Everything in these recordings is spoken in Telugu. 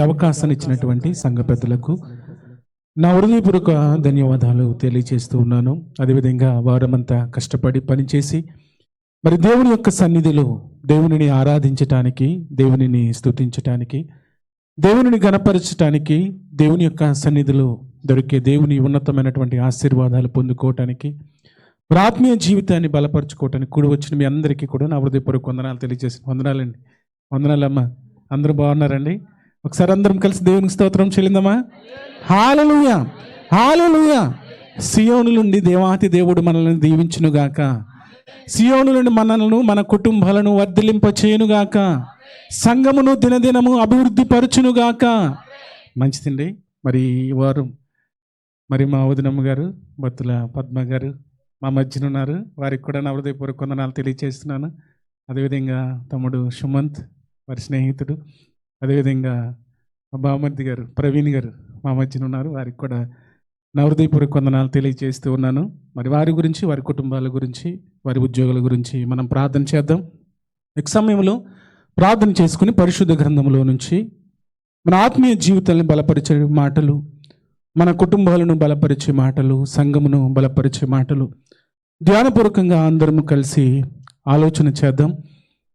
అవకాశాన్ని ఇచ్చినటువంటి సంఘ పెద్దలకు నా హృదయపూర్వక ధన్యవాదాలు తెలియజేస్తూ ఉన్నాను. అదేవిధంగా వారమంతా కష్టపడి పనిచేసి మరి దేవుని యొక్క సన్నిధిలో దేవునిని ఆరాధించటానికి, దేవునిని స్తుతించటానికి, దేవునిని గణపరచటానికి, దేవుని యొక్క సన్నిధిలో దొరికే దేవుని ఉన్నతమైనటువంటి ఆశీర్వాదాలు పొందుకోవటానికి, ఆత్మీయ జీవితాన్ని బలపరచుకోవటానికి కూడి వచ్చిన మీ అందరికీ కూడా నా హృదయపూర్వక వందనాలు తెలియజేసిన వందనాలండి. వందనాలమ్మా. అందరూ బాగున్నారండి? ఒకసారి అందరం కలిసి దేవునికి స్తోత్రం చెల్లిందమ్మా. హల్లెలూయా, హల్లెలూయా. సియోను నుండి దేవాతి దేవుడు మనల్ని దీవించునుగాక. సియోను నుండి మనలను, మన కుటుంబాలను వర్ధిలింప చేయునుగాక. సంఘమును దినదినము అభివృద్ధి పరచునుగాక. మంచిదండి. మరి వారు మా వదినమ్మ గారు, బత్తుల పద్మ గారు మా మధ్యన ఉన్నారు. వారికి కూడా నా హృదయపూర్వక వందనాలు తెలియజేస్తున్నాను. అదేవిధంగా తమ్ముడు సుమంత్, వారి స్నేహితుడు, అదేవిధంగా మా బావమర్ది గారు ప్రవీణ్ గారు మా మధ్యన ఉన్నారు. వారికి కూడా నా హృదయపూర్వక వందనాలు తెలియజేస్తూ ఉన్నాను. మరి వారి గురించి, వారి కుటుంబాల గురించి, వారి ఉద్యోగుల గురించి మనం ప్రార్థన చేద్దాం. ఈ సమయంలో ప్రార్థన చేసుకుని పరిశుద్ధ గ్రంథంలో నుంచి మన ఆత్మీయ జీవితాలను బలపరిచే మాటలు, మన కుటుంబాలను బలపరిచే మాటలు, సంఘమును బలపరిచే మాటలు ధ్యానపూర్వకంగా అందరము కలిసి ఆలోచన చేద్దాం.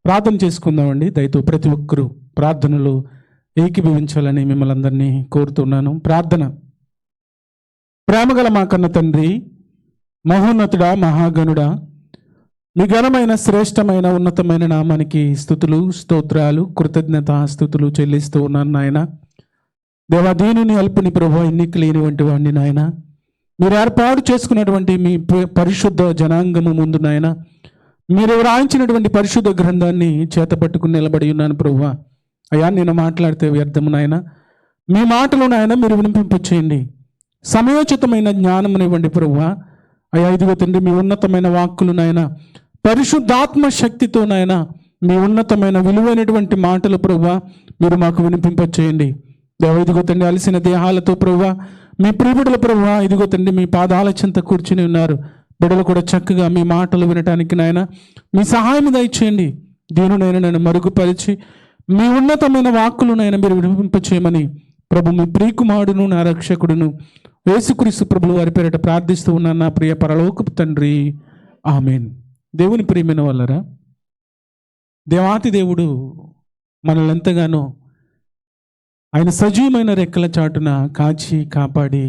ప్రార్థన చేసుకుందామండి. దయతో ప్రతి ఒక్కరూ ప్రార్థనలో ఏకీభవించాలని మిమ్మల్ని అందరినీ కోరుతున్నాను. ప్రార్థన. ప్రేమగల మా కన్న తండ్రి, మహోన్నతుడా, మహాగణుడా, మీ ఘనమైన శ్రేష్టమైన ఉన్నతమైన నామానికి స్తుతులు, స్తోత్రాలు, కృతజ్ఞత స్తుతులు చెల్లిస్తూ ఉన్నాను నాయన. దేవా, దీనిని అల్పుని ప్రభు, ఎన్నిక లేనివంటి వాడిని నాయన. మీరు ఏర్పాటు చేసుకున్నటువంటి మీ పరిశుద్ధ జనాంగము ముందు నాయన, మీరు వ్రాయించినటువంటి పరిశుద్ధ గ్రంథాన్ని చేతపట్టుకుని నిలబడి ఉన్నాను ప్రభువా. అయ్యా, నేను మాట్లాడితే వ్యర్థము నాయన. మీ మాటలు నాయన మీరు వినిపింపచేయండి. సమయోచితమైన జ్ఞానమునివ్వండి ప్రభువా. అయ్యా, ఇదిగో తండ్రి, మీ ఉన్నతమైన వాక్కులు నాయన పరిశుద్ధాత్మ శక్తితో నాయన మీ ఉన్నతమైన విలువైనటువంటి మాటలు ప్రభువా మీరు మాకు వినిపింపచేయండి. దేవ, ఇదిగో తండ్రి, అలసిన దేహాలతో ప్రభువా మీ ప్రియబిడ్డల ప్రభువా ఇదిగో తండ్రి మీ పాదాల చెంత కూర్చుని ఉన్నారు. బిడ్డలు కూడా చక్కగా మీ మాటలు వినటానికి నాయన మీ సహాయం దయచేయండి. దీనినైనా నన్ను మరుగుపరిచి మీ ఉన్నతమైన వాక్కులునైనా మీరు వినిపింపచేయమని ప్రభు మీ ప్రియకుమారుడును నా రక్షకుడును యేసుక్రీస్తు ప్రభులు వారి పేరిట ప్రార్థిస్తూ ఉన్నాను నా ప్రియ పరలోకపు తండ్రి, ఆమేన్. దేవుని ప్రియమైన వాళ్ళరా, దేవాతి దేవుడు మనల్ని ఎంతగానో ఆయన సజీవమైన రెక్కల చాటున కాచి కాపాడి,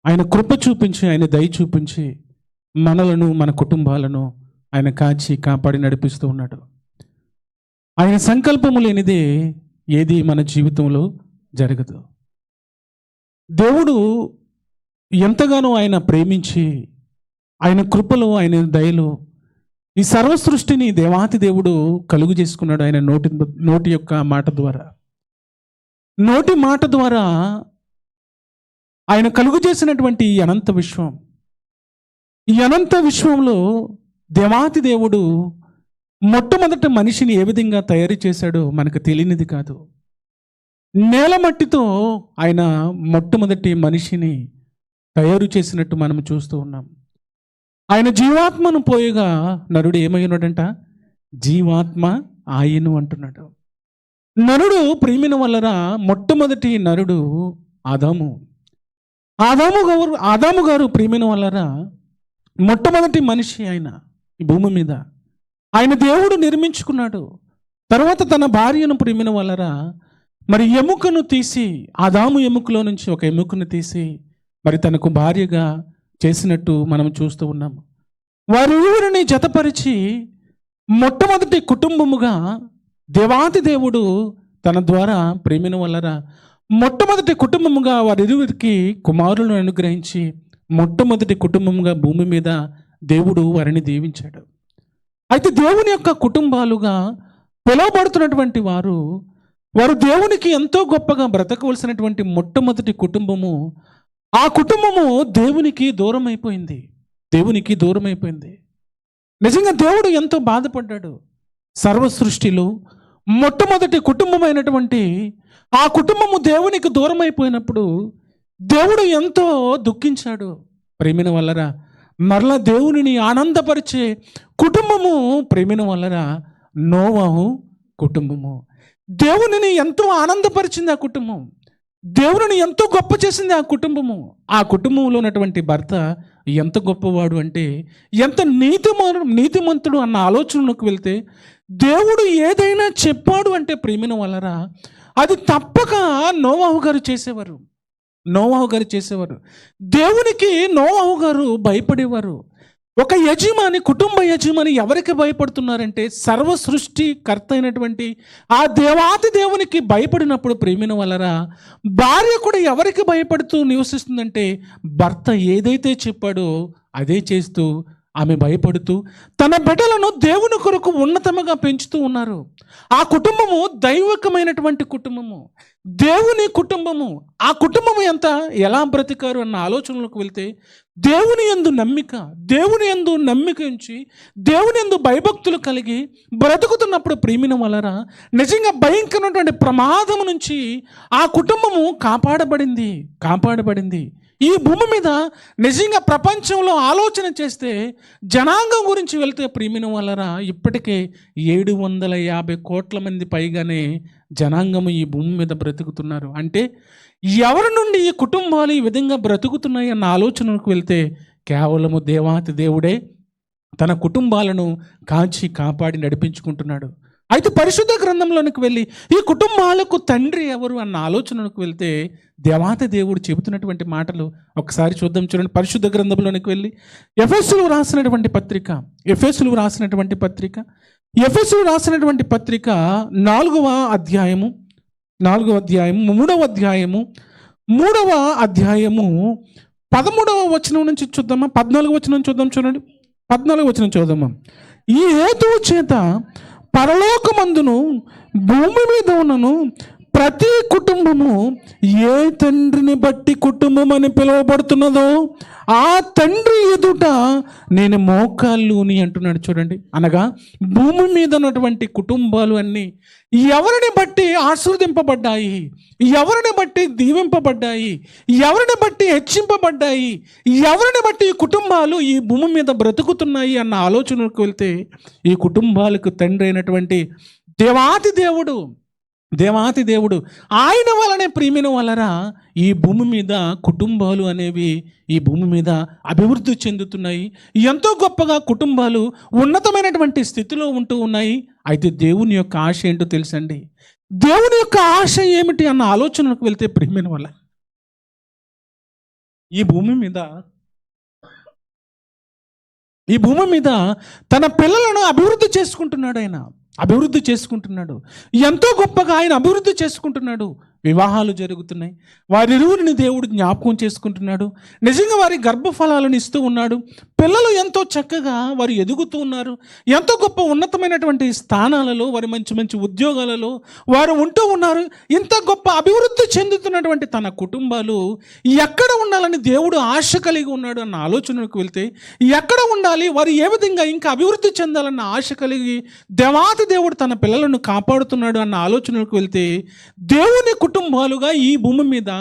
ఆయన కృప చూపించి, ఆయన దయ చూపించి మనలను, మన కుటుంబాలను ఆయన కాచి కాపాడి నడిపిస్తూ ఉన్నాడు. ఆయన సంకల్పము లేనిదే ఏది మన జీవితంలో జరగదు. దేవుడు ఎంతగానో ఆయన ప్రేమించి, ఆయన కృపలో, ఆయన దయలో ఈ సర్వ సృష్టిని దేవాతి దేవుడు కలుగు చేసుకున్నాడు. ఆయన నోటి యొక్క మాట ద్వారా, నోటి మాట ద్వారా ఆయన కలుగు చేసినటువంటి ఈ అనంత విశ్వం, ఈ అనంత విశ్వంలో దేవాతి దేవుడు మొట్టమొదటి మనిషిని ఏ విధంగా తయారు చేశాడో మనకు తెలియనిది కాదు. నేల మట్టితో ఆయన మొట్టమొదటి మనిషిని తయారు చేసినట్టు మనం చూస్తూ ఉన్నాం. ఆయన జీవాత్మను పోయగా నరుడు ఏమై ఉన్నాడంట? జీవాత్మ ఆయను అంటున్నాడు. నరుడు ప్రేమిన వల్లరా మొట్టమొదటి నరుడు ఆదాము. ఆదాము గారు ప్రేమిన వల్లరా మొట్టమొదటి మనిషి ఆయన ఈ భూమి మీద. ఆయన దేవుడు నిర్మించుకున్నాడు. తర్వాత తన భార్యను ప్రేమిన వల్లరా మరి ఎముకను తీసి, ఆదాము ఎముకలో నుంచి ఒక ఎముకను తీసి మరి తనకు భార్యగా చేసినట్టు మనం చూస్తూ ఉన్నాము. వారిరువురిని జతపరిచి మొట్టమొదటి కుటుంబముగా దేవాతి దేవుడు తన ద్వారా ప్రేమిన వల్లరా మొట్టమొదటి కుటుంబముగా వారిరువురికి కుమారులను అనుగ్రహించి మొట్టమొదటి కుటుంబముగా భూమి మీద దేవుడు వారిని దీవించాడు. అయితే దేవుని యొక్క కుటుంబాలుగా పిలువబడుతున్నటువంటి వారు దేవునికి ఎంతో గొప్పగా బ్రతకవలసినటువంటి మొట్టమొదటి కుటుంబము, ఆ కుటుంబము దేవునికి దూరం అయిపోయింది. దేవునికి దూరం అయిపోయింది. నిజంగా దేవుడు ఎంతో బాధపడ్డాడు. సర్వ సృష్టిలో మొట్టమొదటి కుటుంబమైనటువంటి ఆ కుటుంబము దేవునికి దూరం అయిపోయినప్పుడు దేవుడు ఎంతో దుఃఖించాడు. ప్రేమిన వల్లరా మరలా దేవునిని ఆనందపరిచే కుటుంబము ప్రేమిన వల్లరా నోవహు కుటుంబము. దేవునిని ఎంతో ఆనందపరిచింది ఆ కుటుంబం. దేవునిని ఎంతో గొప్ప చేసింది ఆ కుటుంబము. ఆ కుటుంబంలో ఉన్నటువంటి భర్త ఎంత గొప్పవాడు అంటే, ఎంత నీతిమంతుడు అన్న ఆలోచనలోకి వెళ్తే, దేవుడు ఏదైనా చెప్పాడు అంటే ప్రియమైన వాళ్ళరా, అది తప్పక నోవాహు గారు చేసేవారు. నోవాహు గారు చేసేవారు. దేవునికి నోవాహు గారు భయపడేవారు. ఒక యజమాని, కుటుంబ యజమాని ఎవరికి భయపడుతున్నారంటే, సర్వ సృష్టి కర్త అయినటువంటి ఆ దేవాతి దేవునికి భయపడినప్పుడు ప్రేమిన వలరా, భార్య కూడా ఎవరికి భయపడుతూ నివసిస్తుందంటే, భర్త ఏదైతే చెప్పాడో అదే చేస్తూ ఆమె భయపడుతూ తన బిడ్డలను దేవుని కొరకు ఉన్నతముగా పెంచుతూ ఉన్నారు. ఆ కుటుంబము దైవికమైనటువంటి కుటుంబము, దేవుని కుటుంబము. ఆ కుటుంబము ఎలా బ్రతికారు అన్న ఆలోచనలోకి వెళ్తే, దేవుని యందు నమ్మిక ఉంచి దేవుని యందు భయభక్తులు కలిగి బ్రతుకుతున్నప్పుడు ప్రియమైన వలరా, నిజంగా భయంకరమైనటువంటి ప్రమాదం నుంచి ఆ కుటుంబము కాపాడబడింది. ఈ భూమి మీద నిజంగా ప్రపంచంలో ఆలోచన చేస్తే, జనాంగం గురించి వెళ్తే ప్రియమైన వలరా, ఇప్పటికే 750 కోట్ల మంది పైగానే జనాంగము ఈ భూమి మీద బ్రతుకుతున్నారు. అంటే ఎవరి నుండి ఈ కుటుంబాలు ఈ విధంగా బ్రతుకుతున్నాయి అన్న ఆలోచనకు వెళ్తే, కేవలము దేవాతి దేవుడే తన కుటుంబాలను కాపాడి నడిపించుకుంటున్నాడు. అయితే పరిశుద్ధ గ్రంథంలోనికి వెళ్ళి ఈ కుటుంబాలకు తండ్రి ఎవరు అన్న ఆలోచనకు వెళ్తే, దేవాతి దేవుడు చెబుతున్నటువంటి మాటలు ఒకసారి చూద్దాం. చూడండి, పరిశుద్ధ గ్రంథంలోనికి వెళ్ళి ఎఫెసులు రాసినటువంటి పత్రిక 4వ అధ్యాయము 3వ అధ్యాయము 13వ వచనం నుంచి చూద్దామా, 14వ వచనం చూద్దాం. చూడండి, 14వ వచనం చూద్దామా. ఈ హేతువు చేత పరలోకమందును భూమి మీద ఉన్నను ప్రతి కుటుంబము ఏ తండ్రిని బట్టి కుటుంబం అని పిలువబడుతున్నదో ఆ తండ్రి ఎదుట నేను మోకాళ్ళుని అంటున్నాడు. చూడండి, అనగా భూమి మీద ఉన్నటువంటి కుటుంబాలు అన్నీ ఎవరిని బట్టి ఆశీర్వదింపబడ్డాయి, ఎవరిని బట్టి దీవింపబడ్డాయి, ఎవరిని బట్టి హెచ్చింపబడ్డాయి, ఎవరిని బట్టి ఈ కుటుంబాలు ఈ భూమి మీద బ్రతుకుతున్నాయి అన్న ఆలోచనకు వెళ్తే, ఈ కుటుంబాలకు తండ్రి అయినటువంటి దేవాతి దేవుడు ఆయన వలనే ప్రియమైన వలరా ఈ భూమి మీద కుటుంబాలు అనేవి ఈ భూమి మీద అభివృద్ధి చెందుతున్నాయి. ఎంతో గొప్పగా కుటుంబాలు ఉన్నతమైనటువంటి స్థితిలో ఉంటూ ఉన్నాయి. అయితే దేవుని యొక్క ఆశ ఏంటో తెలుసండి. దేవుని యొక్క ఆశ ఏమిటి అన్న ఆలోచనకు వెళ్తే ప్రియమైన వల్ల, ఈ భూమి మీద తన పిల్లలను అభివృద్ధి చేసుకుంటున్నాడు. ఎంతో గొప్పగా ఆయన అభివృద్ధి చేసుకుంటున్నాడు. వివాహాలు జరుగుతున్నాయి, వారిరువురిని దేవుడు జ్ఞాపకం చేసుకుంటున్నాడు. నిజంగా వారి గర్భఫలాలను ఇస్తూ ఉన్నాడు. పిల్లలు ఎంతో చక్కగా వారు ఎదుగుతూ ఉన్నారు. ఎంతో గొప్ప ఉన్నతమైనటువంటి స్థానాలలో, వారి మంచి మంచి ఉద్యోగాలలో వారు ఉంటూ ఉన్నారు. ఇంత గొప్ప అభివృద్ధి చెందుతున్నటువంటి తన కుటుంబాలు ఎక్కడ ఉండాలని దేవుడు ఆశ కలిగి ఉన్నాడు అన్న ఆలోచనకు వెళ్తే, ఎక్కడ ఉండాలి, వారు ఏ విధంగా ఇంకా అభివృద్ధి చెందాలన్న ఆశ కలిగి దేవాతి దేవుడు తన పిల్లలను కాపాడుతున్నాడు అన్న ఆలోచనకు వెళ్తే, దేవుని కుటుంబాలుగా ఈ భూమి మీద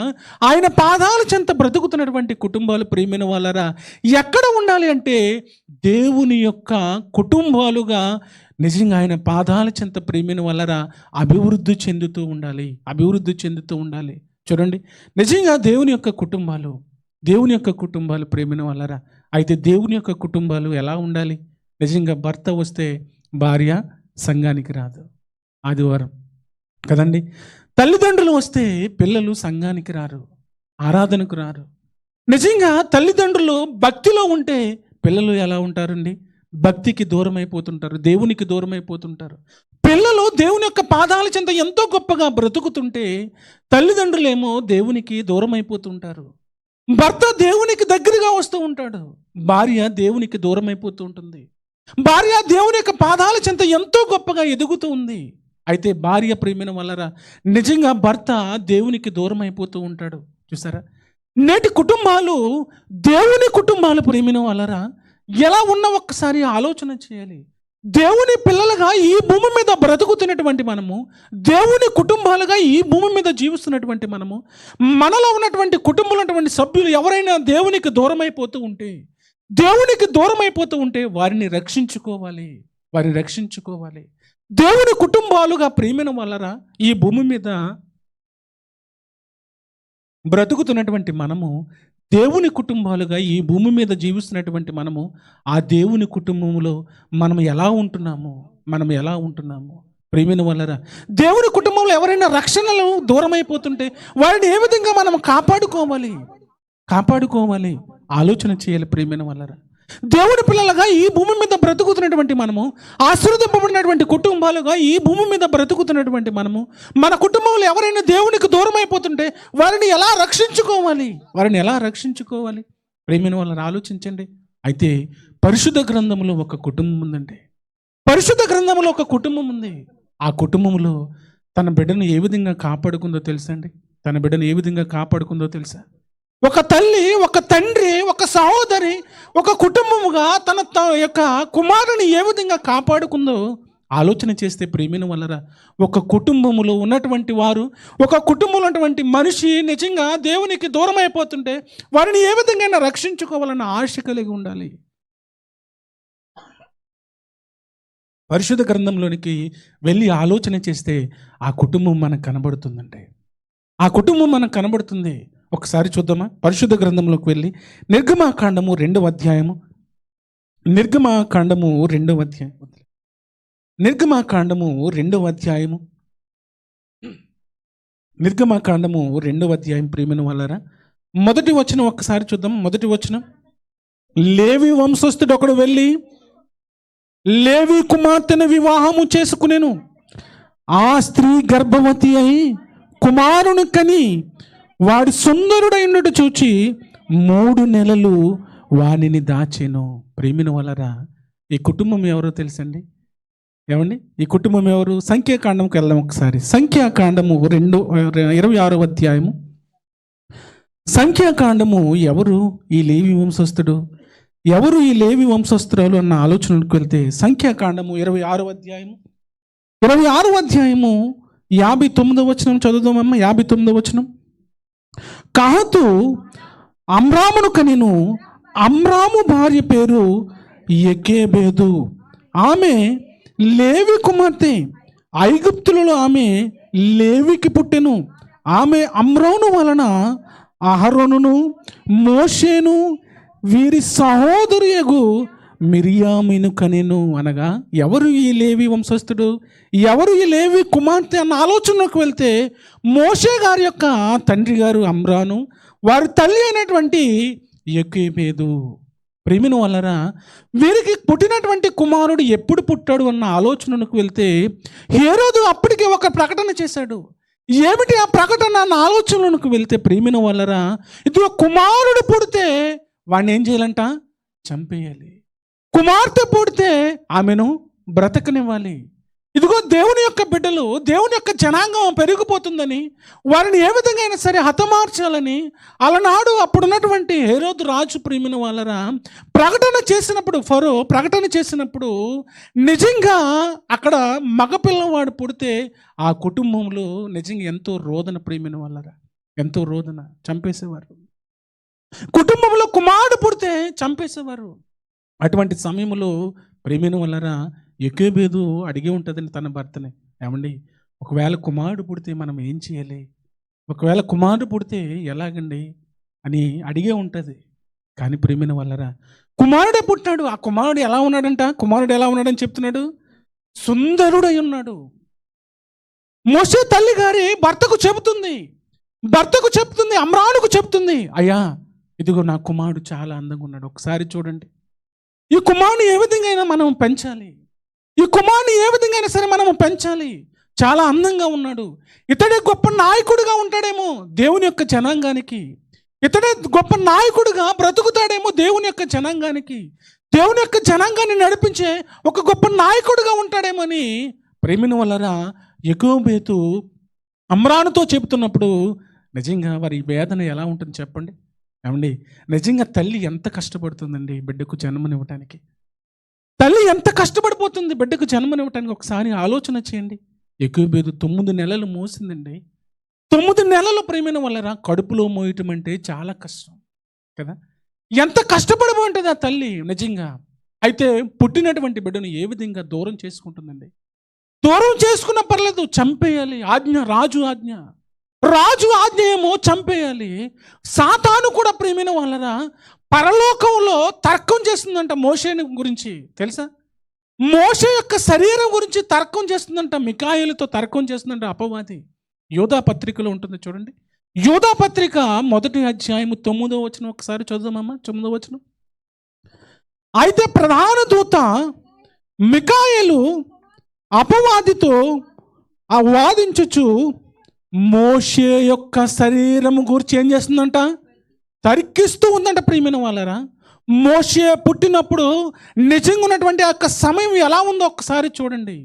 ఆయన పాదాల చెంత బ్రతుకుతున్నటువంటి కుటుంబాలు ప్రియమైన వాళ్ళరా ఎక్కడ ఉండాలి అంటే, దేవుని యొక్క కుటుంబాలుగా నిజంగా ఆయన పాదాల చెంత ప్రియమైన వాళ్ళరా అభివృద్ధి చెందుతూ ఉండాలి. చూడండి, నిజంగా దేవుని యొక్క కుటుంబాలు ప్రియమైన వాళ్ళరా. అయితే దేవుని యొక్క కుటుంబాలు ఎలా ఉండాలి? నిజంగా భర్త వస్తే భార్య సంఘానికి రాదు, ఆదివారం కదండి. తల్లిదండ్రులు వస్తే పిల్లలు సంఘానికి రారు, ఆరాధనకు రారు. నిజంగా తల్లిదండ్రులు భక్తిలో ఉంటే పిల్లలు ఎలా ఉంటారండి? భక్తికి దూరం అయిపోతుంటారు, దేవునికి దూరం అయిపోతుంటారు. పిల్లలు దేవుని యొక్క పాదాల చెంత ఎంతో గొప్పగా బ్రతుకుతుంటే తల్లిదండ్రులేమో దేవునికి దూరం అయిపోతుంటారు. భర్త దేవునికి దగ్గరగా వస్తూ ఉంటాడు, భార్య దేవునికి దూరం అయిపోతూ ఉంటుంది. భార్య దేవుని యొక్క పాదాల చెంత ఎంతో గొప్పగా ఎదుగుతూ ఉంది. అయితే భార్య ప్రియమైన వలన నిజంగా భర్త దేవునికి దూరం అయిపోతూ ఉంటాడు. చూసారా, నేటి కుటుంబాలు దేవుని కుటుంబాలు ప్రియమైన వలన ఎలా ఉన్న ఒక్కసారి ఆలోచన చేయాలి. దేవుని పిల్లలుగా ఈ భూమి మీద బ్రతుకుతున్నటువంటి మనము, దేవుని కుటుంబాలుగా ఈ భూమి మీద జీవిస్తున్నటువంటి మనము, మనలో ఉన్నటువంటి కుటుంబంలో ఉన్నటువంటి సభ్యులు ఎవరైనా దేవునికి దూరం అయిపోతూ ఉంటే వారిని రక్షించుకోవాలి. దేవుని కుటుంబాలుగా ప్రియమైన వాళ్ళరా ఈ భూమి మీద బ్రతుకుతున్నటువంటి మనము, దేవుని కుటుంబాలుగా ఈ భూమి మీద జీవిస్తున్నటువంటి మనము, ఆ దేవుని కుటుంబంలో మనం ఎలా ఉంటున్నాము, మనం ఎలా ఉంటున్నాము ప్రియమైన వాళ్ళరా? దేవుని కుటుంబంలో ఎవరైనా రక్షణలు దూరం అయిపోతుంటే వారిని ఏ విధంగా మనం కాపాడుకోవాలి ఆలోచన చేయాలి ప్రియమైన వాళ్ళరా. దేవుని పిల్లలుగా ఈ భూమి మీద బ్రతుకుతున్నటువంటి మనము, ఆశీర్వదింపబడినటువంటి కుటుంబాలుగా ఈ భూమి మీద బ్రతుకుతున్నటువంటి మనము, మన కుటుంబంలో ఎవరైనా దేవునికి దూరం అయిపోతుంటే వారిని ఎలా రక్షించుకోవాలి ప్రియమైన వాళ్ళని ఆలోచించండి. అయితే పరిశుద్ధ గ్రంథంలో ఒక కుటుంబం ఉందండి. పరిశుద్ధ గ్రంథంలో ఒక కుటుంబం ఉంది. ఆ కుటుంబంలో తన బిడ్డను ఏ విధంగా కాపాడుకుందో తెలుసా? ఒక తల్లి, ఒక తండ్రి, ఒక సహోదరి, ఒక కుటుంబముగా తన యొక్క కుమారుని ఏ విధంగా కాపాడుకుందో ఆలోచన చేస్తే ప్రియమైన వాళ్ళరా, ఒక కుటుంబములో ఉన్నటువంటి వారు, ఒక కుటుంబంలో ఉన్నటువంటి మనిషి నిజంగా దేవునికి దూరం అయిపోతుంటే వారిని ఏ విధంగా రక్షించుకోవాలన్న ఆశ కలిగి ఉండాలి. పరిశుద్ధ గ్రంథంలోనికి వెళ్ళి ఆలోచన చేస్తే ఆ కుటుంబం మనకు కనబడుతుంది. ఒకసారి చూద్దామా? పరిశుద్ధ గ్రంథంలోకి వెళ్ళి నిర్గమాకాండము 2వ అధ్యాయము, నిర్గమాకాండము 2వ అధ్యాయం ప్రియమైన వాళ్ళరా, మొదటి వచనం ఒక్కసారి చూద్దాం. మొదటి వచనం, లేవి వంశస్థుడు ఒకడు వెళ్ళి లేవి కుమార్తెను వివాహము చేసుకునేను. ఆ స్త్రీ గర్భవతి అయి కుమారుని కని వాడి సుందరుడైనట్టు చూచి 3 నెలలు వానిని దాచెను. ప్రేమిన వాళ్ళరా, ఈ కుటుంబం ఎవరో తెలుసండి? ఏమండి, ఈ కుటుంబం ఎవరు? సంఖ్యాకాండంకి వెళ్దాం ఒకసారి. సంఖ్యాకాండము 26వ అధ్యాయము. సంఖ్యాకాండము ఎవరు ఈ లేవి వంశస్థుడు, ఎవరు ఈ లేవి వంశస్థురాలు అన్న ఆలోచనకు వెళ్తే సంఖ్యాకాండము 26వ అధ్యాయము 59వ వచనం చదువుదామమ్మ. 59వ వచనం, కహాతు అమ్రామును కనెను. అమ్రాము భార్య పేరు యెకెబెదు. ఆమె లేవి కుమార్తె. ఐగుప్తులలో ఆమె లేవికి పుట్టెను. ఆమె అమ్రోను వలన అహరోనును మోషేను వీరి సహోదరియగు మిరియామును కనెను. అనగా ఎవరు ఈ లేవి వంశస్థుడు, ఎవరు ఈ లేవి కుమార్తె అన్న ఆలోచనకు వెళ్తే మోషే గారి యొక్క తండ్రి గారు అమ్రాను, వారి తల్లి అయినటువంటి యెకెబెదు. ప్రేమిన వాళ్ళరా, వీరికి పుట్టినటువంటి కుమారుడు ఎప్పుడు పుట్టాడు అన్న ఆలోచనకు వెళ్తే హేరోదు అప్పటికే ఒక ప్రకటన చేశాడు. ఏమిటి ఆ ప్రకటన అన్న ఆలోచనలకు వెళ్తే ప్రేమిన వాళ్ళరా, ఇదిగో కుమారుడు పుడితే వాడిని ఏం చేయాలంట? చంపేయాలి. కుమార్తె పుడితే ఆమెను బ్రతకనివ్వాలి. ఇదిగో దేవుని యొక్క బిడ్డలు, దేవుని యొక్క జనాంగం పెరిగిపోతుందని వారిని ఏ విధంగా అయినా సరే హతమార్చాలని అలనాడు అప్పుడున్నటువంటి హేరోదు రాజు ప్రేమిన వాళ్ళరా ప్రకటన చేసినప్పుడు నిజంగా అక్కడ మగపిల్లవాడు పుడితే ఆ కుటుంబంలో నిజంగా ఎంతో రోదన ప్రేమిన వాళ్ళరా, ఎంతో రోదన. చంపేసేవారు. కుటుంబంలో కుమారుడు పుడితే చంపేసేవారు. అటువంటి సమయంలో ప్రేమిన వాళ్ళరా యెకెబెదు అడిగి ఉంటుందని తన భర్తని, ఏమండి ఒకవేళ కుమారుడు పుడితే మనం ఏం చేయాలి, ఒకవేళ కుమారుడు పుడితే ఎలాగండి అని అడిగే ఉంటుంది. కానీ ప్రేమిన వాళ్ళరా, కుమారుడే పుట్టాడు. ఆ కుమారుడు ఎలా ఉన్నాడని చెప్తున్నాడు? సుందరుడై ఉన్నాడు. మోషే తల్లి గారి భర్తకు చెబుతుంది, అమ్రానుకు చెప్తుంది, అయ్యా ఇదిగో నా కుమారుడు చాలా అందంగా ఉన్నాడు, ఒకసారి చూడండి. ఈ కుమారుని ఏ విధంగా అయినా మనం పెంచాలి, చాలా అందంగా ఉన్నాడు. ఇతడే గొప్ప నాయకుడిగా ఉంటాడేమో దేవుని యొక్క జనాంగానికి, ఇతడే గొప్ప నాయకుడిగా బ్రతుకుతాడేమో దేవుని యొక్క జనాంగానికి, దేవుని యొక్క జనాంగాన్ని నడిపించే ఒక గొప్ప నాయకుడిగా ఉంటాడేమో అని ప్రేమిన వల్లరా యెకెబెదు అమ్రానుతో చెబుతున్నప్పుడు నిజంగా వారి వేదన ఎలా ఉంటుంది చెప్పండి? ఏమండి, నిజంగా తల్లి ఎంత కష్టపడుతుందండి బిడ్డకు జన్మనివ్వటానికి. తల్లి ఎంత కష్టపడిపోతుంది బిడ్డకు జన్మనివ్వటానికి ఒకసారి ఆలోచన చేయండి. యెకెబెదు 9 నెలలు మోసిందండి. 9 నెలల ప్రేమిన వల్లరా కడుపులో మోయటం అంటే చాలా కష్టం కదా. ఎంత కష్టపడిపో ఉంటుంది ఆ తల్లి నిజంగా. అయితే పుట్టినటువంటి బిడ్డను ఏ విధంగా దూరం చేసుకుంటుందండి. దూరం చేసుకున్న పర్లేదు, చంపేయాలి. ఆజ్ఞ, రాజు ఆజ్ఞ. రాజు ఆజ్ఞ ఏమో చంపేయాలి. సాతాను కూడా ప్రియమైన వాళ్ళరా పరలోకంలో తర్కం చేస్తుందంట మోషేని గురించి. తెలుసా? మోషే యొక్క శరీరం గురించి తర్కం చేస్తుందంట. మికాయేలుతో తర్కం చేస్తుందంట అపవాది. యోధా పత్రికలో ఉంటుంది చూడండి. యోధా పత్రిక 1వ అధ్యాయము 9వ వచనం ఒకసారి చదువుదామమ్మా. 9వ వచనం. అయితే ప్రధాన దూత మికాయేలు అపవాదితో వాదించుచు మోషే యొక్క శరీరము గురించి ఏం చేస్తుందంట? తర్కిస్తూ ఉందంట. ప్రియమైన వాళ్ళరా, మోషే పుట్టినప్పుడు నిజంగా ఉన్నటువంటి ఆ సమయం ఎలా ఉందో ఒక్కసారి చూడండి.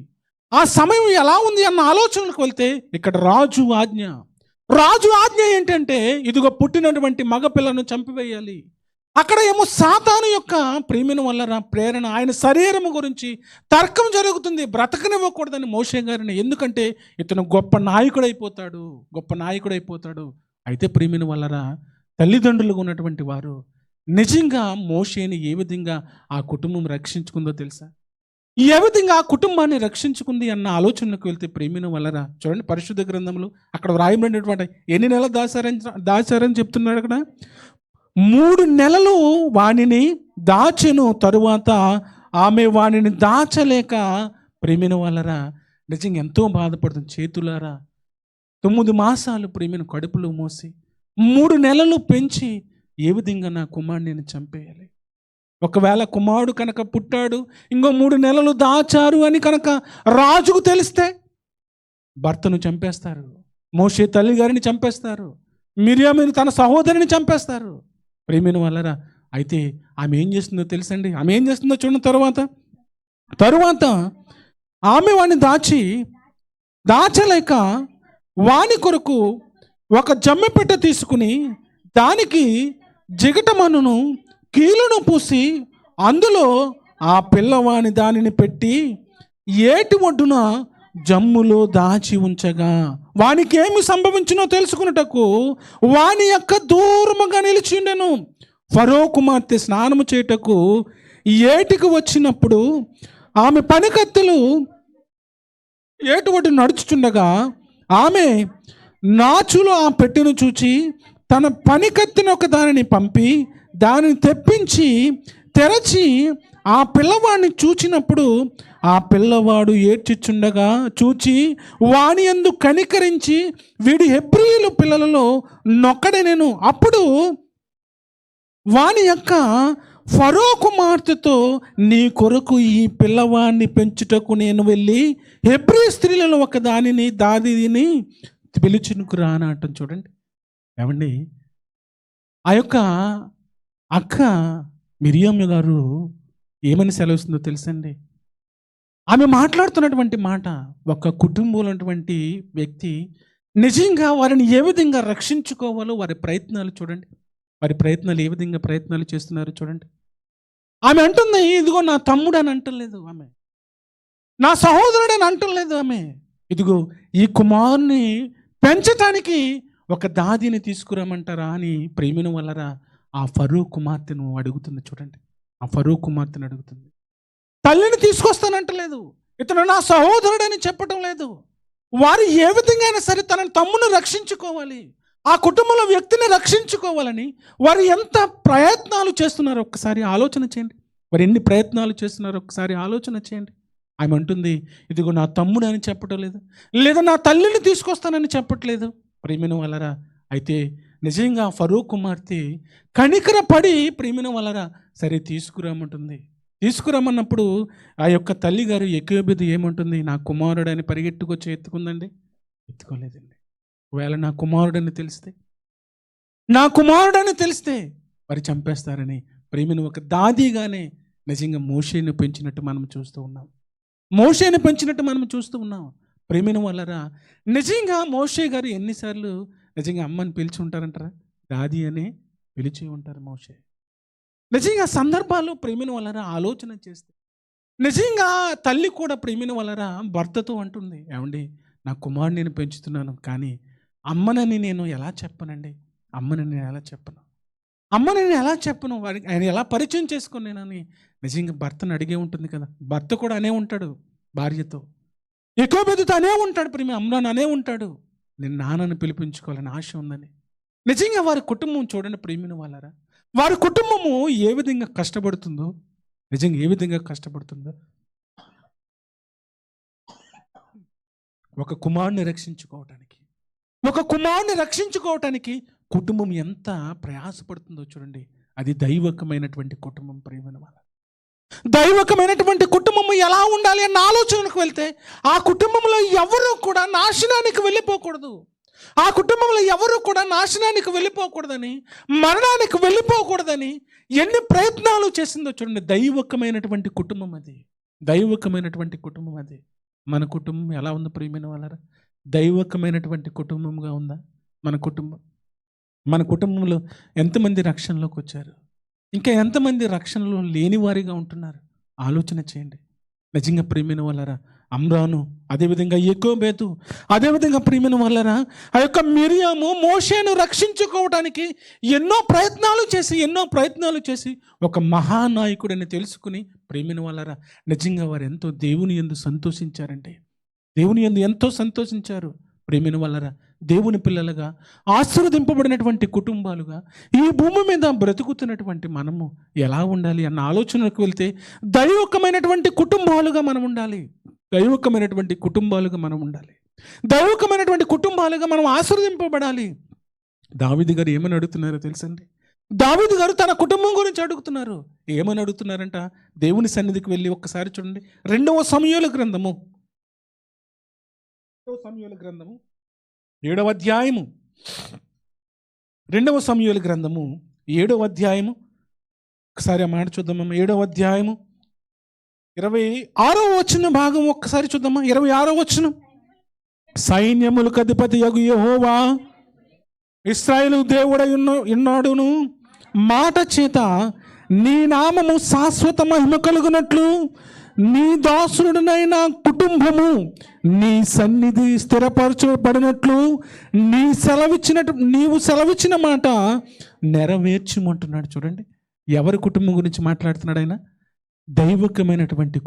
ఆ సమయం ఎలా ఉంది అన్న ఆలోచనలకు వెళ్తే ఇక్కడ రాజు ఆజ్ఞ. రాజు ఆజ్ఞ ఏంటంటే ఇదిగో పుట్టినటువంటి మగపిల్లను చంపివేయాలి. అక్కడ ఏమో సాతాను యొక్క ప్రియమైన వాళ్ళరా ప్రేరణ, ఆయన శరీరము గురించి తర్కం జరుగుతుంది. బ్రతకనివ్వకూడదని మోషే గారిని. ఎందుకంటే ఇతను గొప్ప నాయకుడైపోతాడు, గొప్ప నాయకుడైపోతాడు. అయితే ప్రియమైన వాళ్ళరా తల్లిదండ్రులుగా ఉన్నటువంటి వారు నిజంగా మోషేని ఏ విధంగా ఆ కుటుంబం రక్షించుకుందో తెలుసా? ఏ విధంగా ఆ కుటుంబాన్ని రక్షించుకుంది అన్న ఆలోచనకు వెళ్తే ప్రియమైన వాళ్ళరా చూడండి, పరిశుద్ధ గ్రంథంలో అక్కడ వ్రాయబడినటువంటి ఎన్ని నెలలు దాచారని చెప్తున్నాడు అక్కడ. 3 నెలలు వాణిని దాచెను. తరువాత ఆమె వాణిని దాచలేక ప్రియమైన వాళ్ళరా నిజంగా ఎంతో బాధపడుతుంది. చేతులారా 9 మాసాలు ప్రియమైన కడుపులో మోసి 3 నెలలు పెంచి ఏ విధంగా నా కుమారుని నేను చంపేయాలి? ఒకవేళ కుమారుడు కనుక పుట్టాడు, ఇంకో 3 నెలలు దాచారు అని కనుక రాజుకు తెలిస్తే భర్తను చంపేస్తారు, మోషే తల్లి గారిని చంపేస్తారు, మిర్యామును తన సహోదరిని చంపేస్తారు. ప్రియమైన వాళ్ళరా అయితే ఆమె ఏం చేస్తుందో తెలుసండి? ఆమె ఏం చేస్తుందో చూడండి. తరువాత ఆమె వాడిని దాచలేక వాని కొరకు ఒక జమ్మెపెట్ట తీసుకుని దానికి జిగటమనును కీలును పూసి అందులో ఆ పిల్లవాని దానిని పెట్టి ఏటి ఒడ్డున జమ్ములో దాచి ఉంచగా వానికి ఏమి సంభవించినో తెలుసుకున్నటకు వాని యొక్క దూరముగా నిలిచిండెను. ఫరో కుమార్తె స్నానము చేయుటకు ఏటికి వచ్చినప్పుడు ఆమె పనికత్తెలు ఏటి ఒడ్డు నడుచుచుండగా ఆమె నాచులో ఆ పెట్టెను చూచి తన పనికత్తెను ఒక దానిని పంపి దానిని తెప్పించి తెరచి ఆ పిల్లవాడిని చూచినప్పుడు ఆ పిల్లవాడు ఏడ్చిచుండగా చూచి వాని యందు కనికరించి వీడి హెబ్రీయుల పిల్లలలో నొక్కడెనెను. అప్పుడు వాని యొక్క ఫరో కుమార్తెతో నీ కొరకు ఈ పిల్లవాడిని పెంచుటకు నేను వెళ్ళి హెబ్రీ స్త్రీలలో ఒక దానిని పిలుచునుకు రానటం చూడండి. ఏమండి, ఆ యొక్క అక్క మిరియాము గారు ఏమని సెలవుస్తుందో తెలుసండి? ఆమె మాట్లాడుతున్నటువంటి మాట, ఒక కుటుంబంలో ఉన్నటువంటి వ్యక్తి నిజంగా వారిని ఏ విధంగా రక్షించుకోవాలో వారి ప్రయత్నాలు చూడండి. వారి ప్రయత్నాలు ఏ విధంగా ప్రయత్నాలు చేస్తున్నారు చూడండి. ఆమె అంటుంది, ఇదిగో నా తమ్ముడు అని అంటలేదు, ఆమె నా సహోదరుడు అని అంటలేదు. ఆమె ఇదిగో ఈ కుమారుని పెంచటానికి ఒక దాదిని తీసుకురామంటారా అని ప్రేమిన వల్లరా ఆ ఫరో కుమార్తెను అడుగుతుంది చూడండి. ఆ ఫరో కుమార్తెను అడుగుతుంది. తల్లిని తీసుకొస్తానంటలేదు, ఇతను నా సహోదరుడని చెప్పటం లేదు. వారు ఏ విధంగా అయినా సరే తన తమ్ముని రక్షించుకోవాలి, ఆ కుటుంబంలో వ్యక్తిని రక్షించుకోవాలని వారు ఎంత ప్రయత్నాలు చేస్తున్నారో ఒక్కసారి ఆలోచన చేయండి. వారు ఎన్ని ప్రయత్నాలు చేస్తున్నారో ఒక్కసారి ఆలోచన చేయండి. ఆమె అంటుంది, ఇదిగో నా తమ్ముడు అని చెప్పటం లేదు, లేదా నా తల్లిని తీసుకొస్తానని చెప్పట్లేదు. ప్రేమిన వలరా అయితే నిజంగా ఫరో కుమార్తె కనికర పడి ప్రేమిన వలరా సరే తీసుకురామంటుంది. తీసుకురమ్మన్నప్పుడు ఆ యొక్క తల్లి గారు ఎక్కేబిది ఏమంటుంది? నా కుమారుడని పరిగెట్టుకొచ్చి ఎత్తుకుందండి? ఎత్తుకోలేదండి. ఒకవేళ నా కుమారుడని తెలిస్తే వారు చంపేస్తారని ప్రేమిని ఒక దాదిగానే నిజంగా మోషేని పెంచినట్టు మనం చూస్తూ ఉన్నాం. ప్రేమిన వల్లరా నిజంగా మోషే గారు ఎన్నిసార్లు నిజంగా అమ్మని పిలిచి ఉంటారంటారా? దాది అనే పిలిచి ఉంటారు మోషే. నిజంగా సందర్భాలు ప్రేమిన వల్లరా ఆలోచన చేస్తే నిజంగా తల్లి కూడా ప్రేమిన వల్లరా భర్తతో అంటుంది, ఏమండి నా కుమారుని నేను పెంచుతున్నాను, కానీ అమ్మనని నేను ఎలా చెప్పనండి? అమ్మని నేను ఎలా చెప్పను? వారికి ఆయన ఎలా పరిచయం చేసుకున్నానని నిజంగా భర్తను అడిగే ఉంటుంది కదా. భర్త కూడా అనే ఉంటాడు భార్యతో, యెకోబెతుతో అనే ఉంటాడు, ప్రేమ అమ్రాన్ అనే ఉంటాడు. నేను నాన్నను పిలిపించుకోవాలని ఆశ ఉందని. నిజంగా వారి కుటుంబం చూడండి ప్రేమిన వాళ్ళరా, వారి కుటుంబము ఏ విధంగా కష్టపడుతుందో, నిజంగా ఏ విధంగా కష్టపడుతుందో. ఒక కుమారుని రక్షించుకోవటానికి కుటుంబం ఎంత ప్రయాసపడుతుందో చూడండి. అది దైవకమైనటువంటి కుటుంబం ప్రేమైన వాళ్ళ. దైవకమైనటువంటి కుటుంబం ఎలా ఉండాలి అన్న ఆలోచనకు వెళ్తే ఆ కుటుంబంలో ఎవరు కూడా నాశనానికి వెళ్ళిపోకూడదు. ఆ కుటుంబంలో ఎవరు కూడా నాశనానికి వెళ్ళిపోకూడదని, మరణానికి వెళ్ళిపోకూడదని ఎన్ని ప్రయత్నాలు చేసిందో చూడండి. దైవకమైనటువంటి కుటుంబం అది, దైవకమైనటువంటి కుటుంబం అది. మన కుటుంబం ఎలా ఉంది ప్రియమైన వాళ్ళరా? దైవకమైనటువంటి కుటుంబంగా ఉందా మన కుటుంబం? మన కుటుంబంలో ఎంతమంది రక్షణలోకి వచ్చారు? ఇంకా ఎంతమంది రక్షణలో లేని వారిగా ఉంటున్నారు? ఆలోచన చేయండి. నిజంగా ప్రియమైన వాళ్ళరా, అమ్రాను, అదేవిధంగా యెకోబెతు, అదేవిధంగా ప్రియమైన వాళ్ళరా, ఆ యొక్క మిరియాము మోషేను రక్షించుకోవడానికి ఎన్నో ప్రయత్నాలు చేసి ఒక మహానాయకుడని తెలుసుకుని ప్రియమైన వాళ్ళరా, నిజంగా వారు ఎంతో దేవుని యందు సంతోషించారండి. దేవుని యందు ఎంతో సంతోషించారు. ప్రియమైన వాళ్ళరా, దేవుని పిల్లలుగా ఆశీర్వదింపబడినటువంటి కుటుంబాలుగా ఈ భూమి మీద బ్రతుకుతున్నటువంటి మనము ఎలా ఉండాలి అన్న ఆలోచనకు వెళ్తే దైవకమైనటువంటి కుటుంబాలుగా మనం ఉండాలి. దైవకమైనటువంటి కుటుంబాలుగా మనం ఆశీర్వదింపబడాలి. దావీదు గారు ఏమని అడుగుతున్నారో తెలుసండి? దావీదు గారు తన కుటుంబం గురించి అడుగుతున్నారు. ఏమని అడుగుతున్నారంట? దేవుని సన్నిధికి వెళ్ళి ఒక్కసారి చూడండి. 2వ సమూయేలు గ్రంథము 7వ అధ్యాయము, 2వ సమూయేలు గ్రంథము 7వ అధ్యాయము, ఒకసారి ఆ మాట చూద్దామమ్మా. 7వ అధ్యాయము 26వ వచనం భాగం ఒక్కసారి చూద్దామా. 26వ వచనం, సైన్యములకు అధిపతి యగు యెహోవా ఇశ్రాయేలు దేవుడై ఉన్నాడును మాట చేత నీ నామము శాశ్వత మహిమ కలుగునట్లు నీ దాసుడునైన కుటుంబము నీ సన్నిధి స్థిరపరచబడినట్లు నీవు సెలవిచ్చిన మాట నెరవేర్చుమంటున్నాడు. చూడండి, ఎవరి కుటుంబం గురించి మాట్లాడుతున్నాడు ఆయన? దైవకమైనటువంటి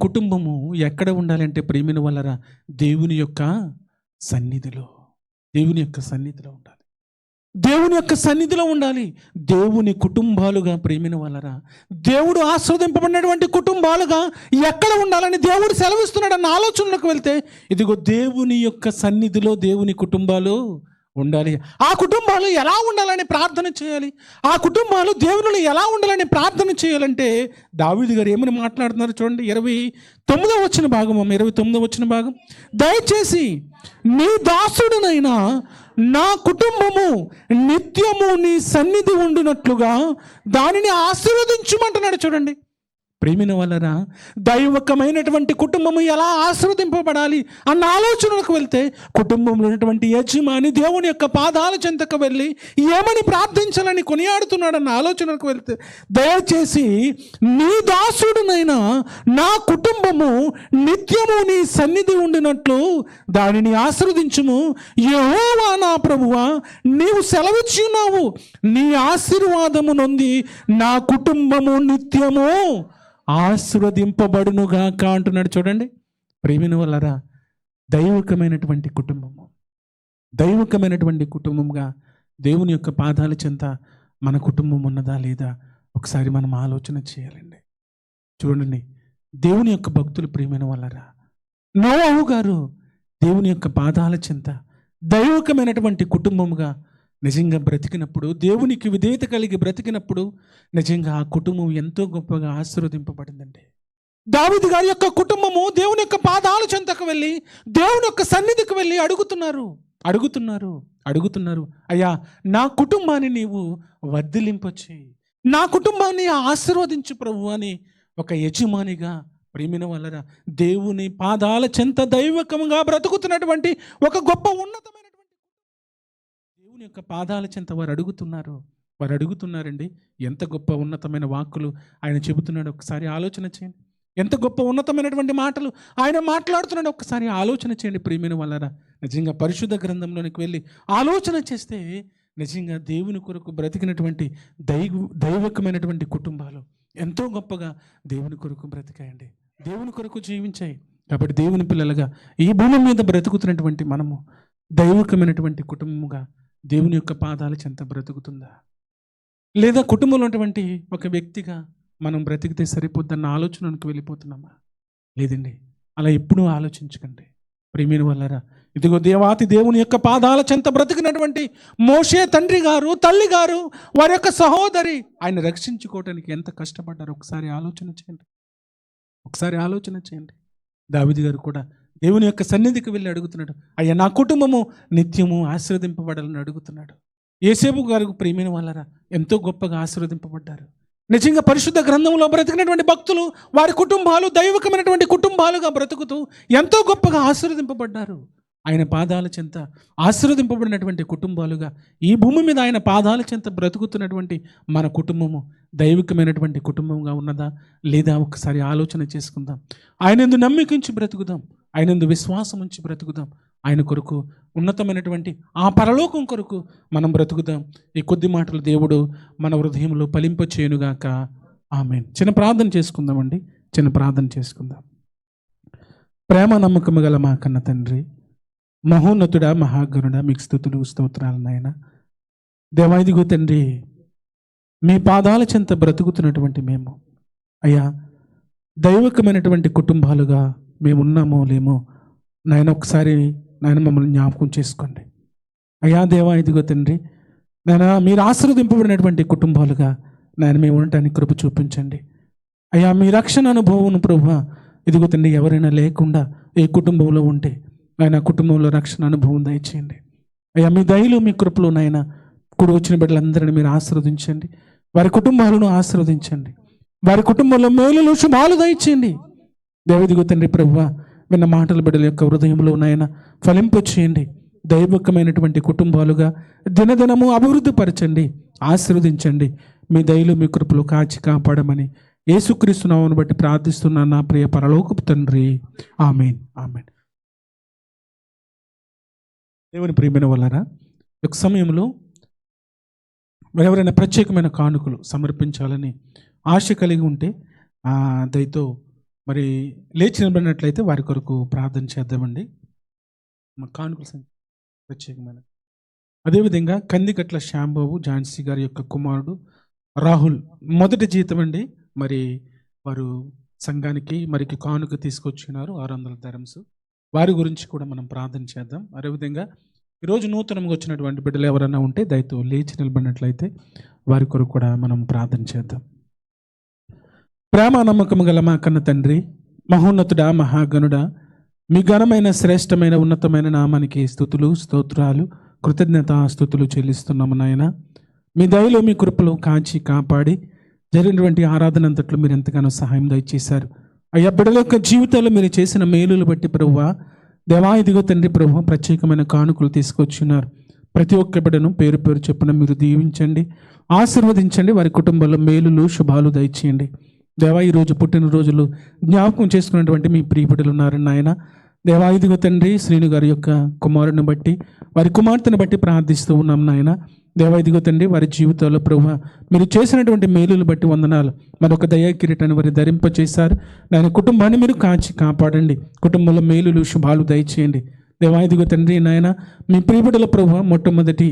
కుటుంబము ఎక్కడ ఉండాలంటే ప్రేమిన వలన దేవుని యొక్క సన్నిధిలో ఉండాలి. దేవుని కుటుంబాలుగా ప్రేమిన వలన దేవుడు ఆస్వాదింపబడినటువంటి కుటుంబాలుగా ఎక్కడ ఉండాలని దేవుడు సెలవిస్తున్నాడు అన్న ఆలోచనలకు వెళ్తే ఇదిగో దేవుని యొక్క సన్నిధిలో దేవుని కుటుంబాలు ఉండాలి. ఆ కుటుంబాలు ఎలా ఉండాలని ప్రార్థన చేయాలి? ఆ కుటుంబాలు దేవునిలో ఎలా ఉండాలని ప్రార్థన చేయాలంటే దావీదు గారు ఏమని మాట్లాడుతున్నారు చూడండి. 29వ వచన భాగం, దయచేసి నీ దాసుడునైనా నా కుటుంబము నిత్యము నీ సన్నిధి ఉండునట్లుగా దానిని ఆశీర్వదించుమంటున్నాడు. చూడండి ప్రేమిన వలన దైవకమైనటువంటి కుటుంబము ఎలా ఆశీర్వదింపబడాలి అన్న ఆలోచనలకు వెళ్తే కుటుంబంలో ఉన్నటువంటి యజమాని దేవుని యొక్క పాదాల చెంతకు వెళ్ళి ఏమని ప్రార్థించాలని కొనియాడుతున్నాడన్న ఆలోచనకు వెళ్తే, దయచేసి నీ దాసుడునైనా నా కుటుంబము నిత్యము నీ సన్నిధి ఉండినట్లు దానిని ఆశీర్వదించుము. యెహోవా నా ప్రభువా, నీవు సెలవిచ్చి ఉన్నావు, నీ ఆశీర్వాదము నొంది నా కుటుంబము నిత్యము ఆశీర్వదింపబడునుగాక అంటున్నాడు. చూడండి ప్రేమిన వల్లరా, దైవకమైనటువంటి కుటుంబంగా దేవుని యొక్క పాదాల చెంత మన కుటుంబం ఉన్నదా లేదా ఒకసారి మనం ఆలోచన చేయాలండి. చూడండి, దేవుని యొక్క భక్తులు ప్రేమిన వల్లరా, నోవాహు గారు దేవుని యొక్క పాదాల చెంత దైవకమైనటువంటి కుటుంబముగా నిజంగా బ్రతికినప్పుడు, దేవునికి విధేయత కలిగి బ్రతికినప్పుడు నిజంగా ఆ కుటుంబం ఎంతో గొప్పగా ఆశీర్వదింపబడిందండి. దావీదు గారి యొక్క కుటుంబము దేవుని యొక్క పాదాల చెంతకు వెళ్ళి దేవుని యొక్క సన్నిధికి వెళ్ళి అడుగుతున్నారు, అయ్యా నా కుటుంబాన్ని నీవు వర్ధిలింపచేయి, నా కుటుంబాన్ని ఆశీర్వదించు ప్రభు అని ఒక యజమానిగా ప్రేమిన వలన దేవుని పాదాల చెంత దైవకంగా బ్రతుకుతున్నటువంటి ఒక గొప్ప ఉన్నతమైనటువంటి దేవుని యొక్క పాదాల చెంత వారు అడుగుతున్నారండి. ఎంత గొప్ప ఉన్నతమైన వాక్కులు ఆయన చెబుతున్నాడు ఒకసారి ఆలోచన చేయండి. ఎంత గొప్ప ఉన్నతమైనటువంటి మాటలు ఆయన మాట్లాడుతున్నాడు ఒకసారి ఆలోచన చేయండి ప్రియమైన వలన. నిజంగా పరిశుద్ధ గ్రంథంలోనికి వెళ్ళి ఆలోచన చేస్తే నిజంగా దేవుని కొరకు బ్రతికినటువంటి దైవకమైనటువంటి కుటుంబాలు ఎంతో గొప్పగా దేవుని కొరకు బ్రతికాయండి. దేవుని కొరకు జీవించాయి. కాబట్టి దేవుని పిల్లలుగా ఈ భూమి మీద బ్రతుకుతున్నటువంటి మనము దైవికమైనటువంటి కుటుంబముగా దేవుని యొక్క పాదాల చెంత బ్రతుకుతుందా, లేదా కుటుంబంలో ఉన్నటువంటి ఒక వ్యక్తిగా మనం బ్రతికితే సరిపోద్దన్న ఆలోచనకు వెళ్ళిపోతున్నామా? లేదండి, అలా ఎప్పుడూ ఆలోచించకండి. ప్రియమైన వాళ్ళరా, ఇదిగో దేవాతి దేవుని యొక్క పాదాల చెంత బ్రతికినటువంటి మోషే తండ్రి గారు, తల్లి గారు, వారి యొక్క సహోదరి ఆయన రక్షించుకోవటానికి ఎంత కష్టపడ్డారు ఒకసారి ఆలోచన చేయండి. ఒకసారి ఆలోచన చేయండి. దావీదు గారు కూడా దేవుని యొక్క సన్నిధికి వెళ్ళి అడుగుతున్నాడు, అయ్యా నా కుటుంబము నిత్యము ఆశీర్వదింపబడాలని అడుగుతున్నాడు. యేసేపు గారు ప్రియమైన వాళ్ళరా ఎంతో గొప్పగా ఆశీర్వదింపబడ్డారు. నిజంగా పరిశుద్ధ గ్రంథంలో బ్రతికినటువంటి భక్తులు వారి కుటుంబాలు దైవికమైనటువంటి కుటుంబాలుగా బ్రతుకుతూ ఎంతో గొప్పగా ఆశీర్వదింపబడ్డారు. ఆయన పాదాల చెంత ఆశీర్వదింపబడినటువంటి కుటుంబాలుగా ఈ భూమి మీద ఆయన పాదాల చెంత బ్రతుకుతున్నటువంటి మన కుటుంబము దైవికమైనటువంటి కుటుంబంగా ఉన్నదా లేదా ఒకసారి ఆలోచన చేసుకుందాం. ఆయనందు నమ్మికించి బ్రతుకుదాం, ఆయనందు విశ్వాసం ఉంచి బ్రతుకుదాం. ఆయన కొరకు ఉన్నతమైనటువంటి ఆ పరలోకం కొరకు మనం బ్రతుకుదాం. ఈ కొద్ది మాటలు దేవుడు మన హృదయంలో ఫలింపచేయునుగాక. ఆమేన్. చిన్న ప్రార్థన చేసుకుందామండి. చిన్న ప్రార్థన చేసుకుందాం. ప్రేమ నమ్మకము గల మా కన్న తండ్రి, మహోన్నతుడా, మహాగణుడా, మీకు స్తుతులు స్తోత్రాలు నాయన. దేవా, ఇదిగో తండ్రి, మీ పాదాల చెంత బ్రతుకుతున్నటువంటి మేము అయ్యా దైవికమైనటువంటి కుటుంబాలుగా మేము ఉన్నామో లేమో నాయన, ఒకసారి నాయన మమ్మల్ని జ్ఞాపకం చేసుకోండి. అయ్యా దేవా, ఇదిగో తండ్రి నాయన, మీరు ఆశీర్వదింపబడినటువంటి కుటుంబాలుగా నాయన మేము ఉండటానికి కృప చూపించండి. అయ్యా మీ రక్షణ అనుభవం ప్రభువా, ఇదిగో తండ్రి ఎవరైనా లేకుండా ఏ కుటుంబంలో ఉంటే ఆయన కుటుంబంలో రక్షణ అనుభవం దయచేయండి. అయ్యా మీ దయలు మీ కృపలో నాయన కూడి వచ్చిన బిడ్డలందరినీ మీరు ఆశీర్వదించండి. వారి కుటుంబాలను ఆశీర్వదించండి. వారి కుటుంబంలో మేలులు శుభాలు దయచేయండి. దేవదిగో తండ్రి ప్రభువా, విన్న మాటల బిడ్డల యొక్క హృదయంలో నాయన ఫలింపు చేయండి. దైవికమైనటువంటి కుటుంబాలుగా దినదినము అభివృద్ధి పరచండి, ఆశీర్వదించండి. మీ దయలు మీ కృపలో కాచి కాపాడమని యేసుక్రీస్తు నామమును బట్టి ప్రార్థిస్తున్నాను నా ప్రియ పరలోకపు తండ్రి. ఆమేన్. ఆమేన్. దేవుని ప్రియమైన వాళ్ళరా, ఒక సమయంలో ఎవరైనా ప్రత్యేకమైన కానుకలు సమర్పించాలని ఆశ కలిగి ఉంటే దయతో మరి లేచి నిలబడినట్లయితే వారి కొరకు ప్రార్థన చేద్దామండి. మా కానుకలు ప్రత్యేకమైన. అదేవిధంగా కందికట్ల శ్యాంబాబు ఝాన్సీ గారి యొక్క కుమారుడు రాహుల్ మొదటి జీతం అండి. మరి వారు సంఘానికి మరికి కానుక తీసుకొచ్చినారు 600 ధరమ్స్. వారి గురించి కూడా మనం ప్రార్థన చేద్దాం. అదేవిధంగా ఈరోజు నూతనంగా వచ్చినటువంటి బిడ్డలు ఎవరైనా ఉంటే దయతో లేచి నిలబడినట్లయితే వారి కొరకు కూడా మనం ప్రార్థన చేద్దాం. ప్రేమ నమ్మకము గల మా కన్న తండ్రి, మహోన్నతుడా, మహాగణుడా, మీ ఘనమైన శ్రేష్టమైన ఉన్నతమైన నామానికి స్తుతులు స్తోత్రాలు కృతజ్ఞతాస్తుతులు చెల్లిస్తున్నాము నాయన. మీ దయలో మీ కృపలో కాచి కాపాడి జరిగినటువంటి ఆరాధన అంతట్లో మీరు ఎంతగానో సహాయం దయచేశారు. అయ్యా బిడ్డల యొక్క జీవితాల్లో మీరు చేసిన మేలులు బట్టి ప్రభువా, దేవా ఇదిగో తండ్రి ప్రభువా, ప్రత్యేకమైన కానుకలు తీసుకొచ్చున్నారు. ప్రతి ఒక్క బిడ్డను పేరు పేరు చెప్పున మీరు దీవించండి, ఆశీర్వదించండి. వారి కుటుంబంలో మేలులు శుభాలు దయచేయండి. దేవా ఈరోజు పుట్టినరోజులు జ్ఞాపకం చేసుకున్నటువంటి మీ ప్రియ బిడ్డలు ఉన్నారని నాయన. దేవా ఇదిగో తండ్రి శ్రీను గారి యొక్క కుమారుని బట్టి వారి కుమార్తెను బట్టి ప్రార్థిస్తూ ఉన్నాం నాయన. దేవా ఇదిగో తండ్రి వారి జీవితాల్లో ప్రభువా మీరు చేసినటువంటి మేలులు బట్టి వందనాలు. మరొక దయా కిరీటాన్ని వారి ధరింపచేశారు నాయన. కుటుంబాన్ని మీరు కాచి కాపాడండి, కుటుంబంలో మేలులు శుభాలు దయచేయండి. దేవా ఇదిగో తండ్రి నాయన, మీ ప్రియబిడ్డల ప్రభువా మొట్టమొదటి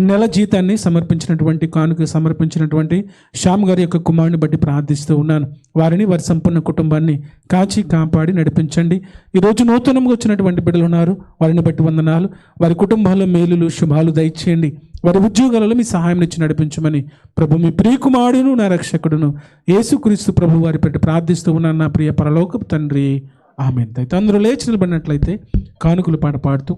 నెల జీతాన్ని సమర్పించినటువంటి కానుక సమర్పించినటువంటి శ్యామ్ గారి యొక్క కుమారుని బట్టి ప్రార్థిస్తూ ఉన్నాను. వారిని వారి సంపూర్ణ కుటుంబాన్ని కాచి కాపాడి నడిపించండి. ఈరోజు నూతనంగా వచ్చినటువంటి బిడ్డలు ఉన్నారు, వారిని బట్టి వందనాలు. వారి కుటుంబాల్లో మేలులు శుభాలు దయచేయండి. వారి ఉద్యోగాలలో మీ సహాయం ఇచ్చి నడిపించమని ప్రభు మీ ప్రియకుమారుడును నా రక్షకుడును యేసుక్రీస్తు ప్రభు వారి పెట్టి ప్రార్థిస్తూ ఉన్నాను నా ప్రియ పరలోకపు తండ్రి. ఆమేన్. అయితే అందరూ లేచి నిలబడినట్లయితే కానుకలు పాట పాడుతూ